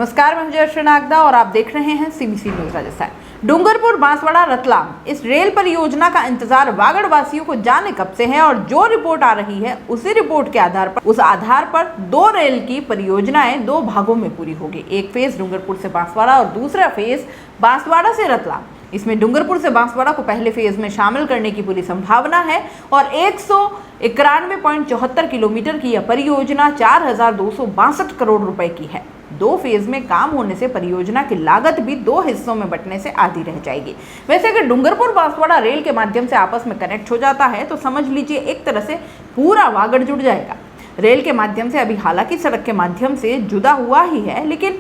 नमस्कार, मैं हूं नागदा और आप देख रहे हैं सीबीसी न्यूज राजस्थान। डूंगरपुर बांसवाड़ा रतलाम इस रेल परियोजना का इंतजार वागड़ वासियों को जाने कब से है और जो रिपोर्ट आ रही है उसी रिपोर्ट के आधार पर दो रेल की परियोजनाएं दो भागों में पूरी होगी। एक फेज डूंगरपुर से बांसवाड़ा और दूसरा फेज बांसवाड़ा से रतलाम। इसमें डूंगरपुर से बांसवाड़ा को पहले फेज में शामिल करने की पूरी संभावना है और 191.74 किलोमीटर की यह परियोजना 4,262 करोड़ रुपए की है। दो फेज में काम होने से परियोजना की लागत भी दो हिस्सों में बंटने से आधी रह जाएगी। वैसे अगर डूंगरपुर बांसवाड़ा रेल के माध्यम से आपस में कनेक्ट हो जाता है तो समझ लीजिए एक तरह से पूरा वागड़ जुड़ जाएगा। रेल के माध्यम से अभी हालांकि सड़क के माध्यम से जुड़ा हुआ ही है, लेकिन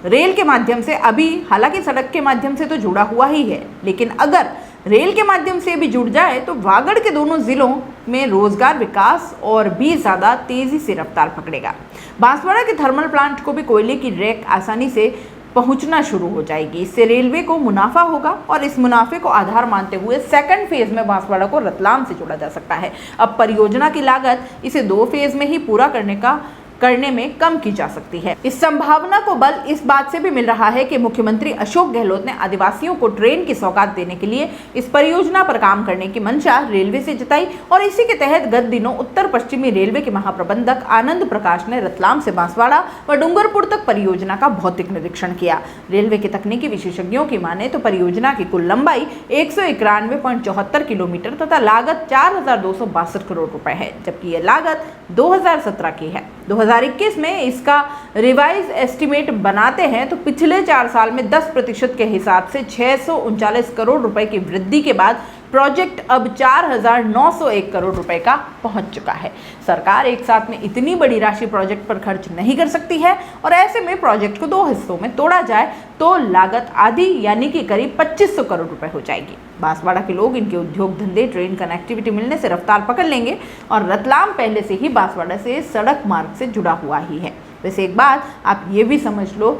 रेल के माध्यम से अभी हालांकि सड़क के माध्यम से तो जुड़ा हुआ ही है, लेकिन अगर रेल के माध्यम से भी जुड़ जाए तो वागड़ के दोनों जिलों में रोजगार विकास और भी ज्यादा तेजी से रफ्तार पकड़ेगा। बांसवाड़ा के थर्मल प्लांट को भी कोयले की रैक आसानी से पहुंचना शुरू हो जाएगी। इससे रेलवे को मुनाफा होगा और इस मुनाफे को आधार मानते हुए सेकंड फेज में बांसवाड़ा को रतलाम से जोड़ा जा सकता है। अब परियोजना की लागत इसे दो फेज में ही पूरा करने में कम की जा सकती है। इस संभावना को बल इस बात से भी मिल रहा है कि मुख्यमंत्री अशोक गहलोत ने आदिवासियों को ट्रेन की सौगात देने के लिए इस परियोजना पर काम करने की मंशा रेलवे से जताई और इसी के तहत गत दिनों उत्तर पश्चिमी रेलवे के महाप्रबंधक आनंद प्रकाश ने रतलाम से बांसवाड़ा व डूंगरपुर तक परियोजना का भौतिक निरीक्षण किया। रेलवे के तकनीकी विशेषज्ञों की माने तो परियोजना की कुल लंबाई 191.74 किलोमीटर तथा लागत 4,262 करोड़ रुपए है, जबकि यह लागत 2017 की है। 2021 में इसका रिवाइज एस्टिमेट बनाते हैं तो पिछले 4 साल में 10% के हिसाब से 639 करोड़ रुपए की वृद्धि के बाद प्रोजेक्ट अब 4,901 करोड़ रुपए का पहुंच चुका है। सरकार एक साथ में इतनी बड़ी राशि प्रोजेक्ट पर खर्च नहीं कर सकती है और ऐसे में प्रोजेक्ट को दो हिस्सों में तोड़ा जाए तो लागत आधी यानी कि करीब 2500 करोड़ रुपए हो जाएगी। बांसवाड़ा के लोग इनके उद्योग धंधे ट्रेन कनेक्टिविटी मिलने से रफ्तार पकड़ लेंगे और रतलाम पहले से ही बांसवाड़ा से सड़क मार्ग से जुड़ा हुआ ही है। वैसे एक बात आप ये भी समझ लो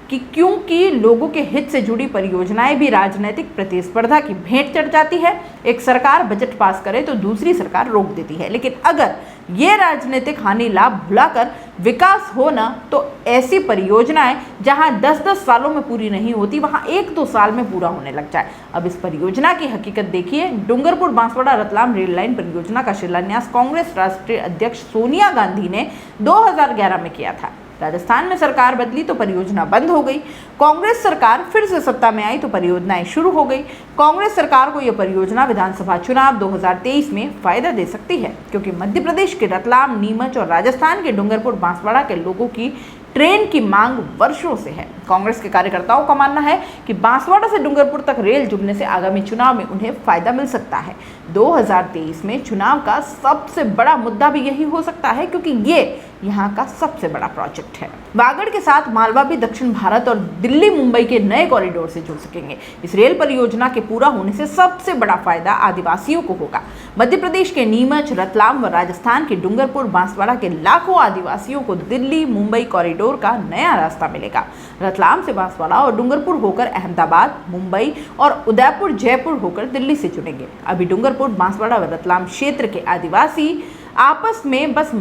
कि क्योंकि लोगों के हित से जुड़ी परियोजनाएं भी राजनीतिक प्रतिस्पर्धा की भेंट चढ़ जाती है। एक सरकार बजट पास करे तो दूसरी सरकार रोक देती है, लेकिन अगर ये राजनीतिक हानि लाभ भुलाकर विकास हो ना तो ऐसी परियोजनाएं जहां 10-10 सालों में पूरी नहीं होती वहां 1-2 साल में पूरा होने लग जाए। अब इस परियोजना की हकीकत देखिए। डूंगरपुर बांसवाड़ा रतलाम रेल लाइन परियोजना का शिलान्यास कांग्रेस राष्ट्रीय अध्यक्ष सोनिया गांधी ने 2011 में किया था। राजस्थान में सरकार बदली तो परियोजना बंद हो गई। कांग्रेस सरकार फिर से सत्ता में आई तो परियोजनाएं शुरू हो गई। कांग्रेस सरकार को यह परियोजना विधानसभा चुनाव 2023 में फायदा दे सकती है, क्योंकि मध्य प्रदेश के रतलाम, नीमच और राजस्थान के डूंगरपुर बांसवाड़ा के लोगों की ट्रेन की मांग वर्षों से है। कांग्रेस के कार्यकर्ताओं का मानना है कि बांसवाड़ा से डूंगरपुर तक रेल जुड़ने से आगामी चुनाव में उन्हें फायदा मिल सकता है। 2023 में चुनाव का सबसे बड़ा मुद्दा भी यही हो सकता है, क्योंकि ये यहाँ का सबसे बड़ा प्रोजेक्ट है। वागड़ के साथ मालवा भी दक्षिण भारत और दिल्ली मुंबई के नए कॉरिडोर से जुड़ सकेंगे। इस रेल परियोजना के पूरा होने से सबसे बड़ा फायदा आदिवासियों को होगा। मध्य प्रदेश के नीमच, रतलाम व राजस्थान के डूंगरपुर बांसवाड़ा के लाखों आदिवासियों को दिल्ली मुंबई कॉरिडोर का नया रास्ता मिलेगा। रतलाम से बांसवाड़ा और डूंगरपुर होकर अहमदाबाद, मुंबई और उदयपुर जयपुर होकर दिल्ली से जुड़ेंगे। अभी डूंगरपुर बांसवाड़ा व रतलाम क्षेत्र के आदिवासी आपस में बस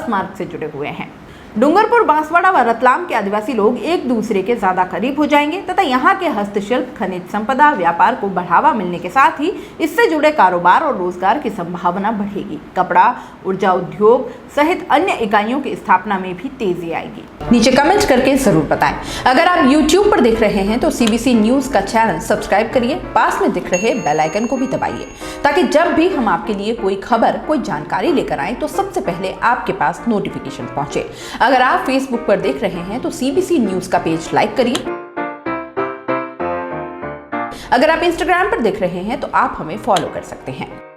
मार्ग से जुड़े हुए हैं। डूंगरपुर बांसवाड़ा व रतलाम के आदिवासी लोग एक दूसरे के ज्यादा करीब हो जाएंगे तथा यहाँ के हस्तशिल्प, खनिज संपदा, व्यापार को बढ़ावा मिलने के साथ ही इससे जुड़े कारोबार और रोजगार की संभावना बढ़ेगी। कपड़ा, ऊर्जा उद्योग सहित अन्य इकाइयों की स्थापना में भी तेजी आएगी। नीचे कमेंट करके जरूर बताएं। अगर आप YouTube पर देख रहे हैं तो CBC न्यूज का चैनल सब्सक्राइब करिए, पास में दिख रहे बेल आइकन को भी दबाइए, ताकि जब भी हम आपके लिए कोई खबर, कोई जानकारी लेकर आए तो सबसे पहले आपके पास नोटिफिकेशन पहुंचे। अगर आप Facebook पर देख रहे हैं तो CBC न्यूज का पेज लाइक करिए। अगर आप Instagram पर देख रहे हैं तो आप हमें फॉलो कर सकते हैं।